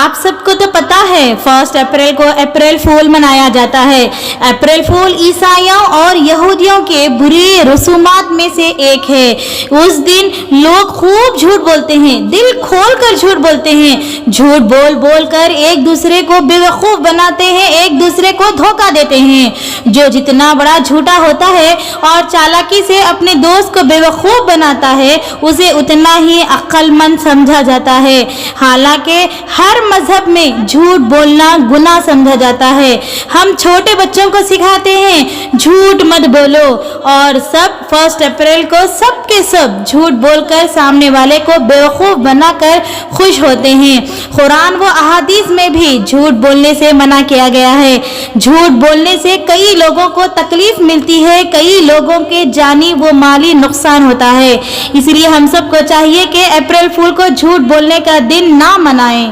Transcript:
आप सबको तो पता है 1 अप्रैल को अप्रैल फूल मनाया जाता है। अप्रैल फूल ईसाइयों और यहूदियों के बुरे रसूमात में से एक है। उस दिन लोग खूब झूठ बोलते हैं, दिल खोल कर झूठ बोलते हैं। झूठ बोल बोल कर एक दूसरे को बेवकूफ़ बनाते हैं, एक दूसरे को धोखा देते हैं। जो जितना बड़ा झूठा होता है और चालाकी से अपने दोस्त को बेवकूफ़ बनाता है, उसे उतना ही अक्लमंद समझा जाता है। हालांकि हर मजहब में झूठ बोलना गुनाह समझा जाता है। हम छोटे बच्चों को सिखाते हैं झूठ मत बोलो, और सब 1 अप्रैल को सब के सब झूठ बोलकर सामने वाले को बेवकूफ़ बनाकर खुश होते हैं। कुरान व अहादीस में भी झूठ बोलने से मना किया गया है। झूठ बोलने से कई लोगों को तकलीफ मिलती है, कई लोगों के जानी व माली नुकसान होता है। इसलिए हम सबको चाहिए कि अप्रैल फूल को झूठ बोलने का दिन ना मनाएं।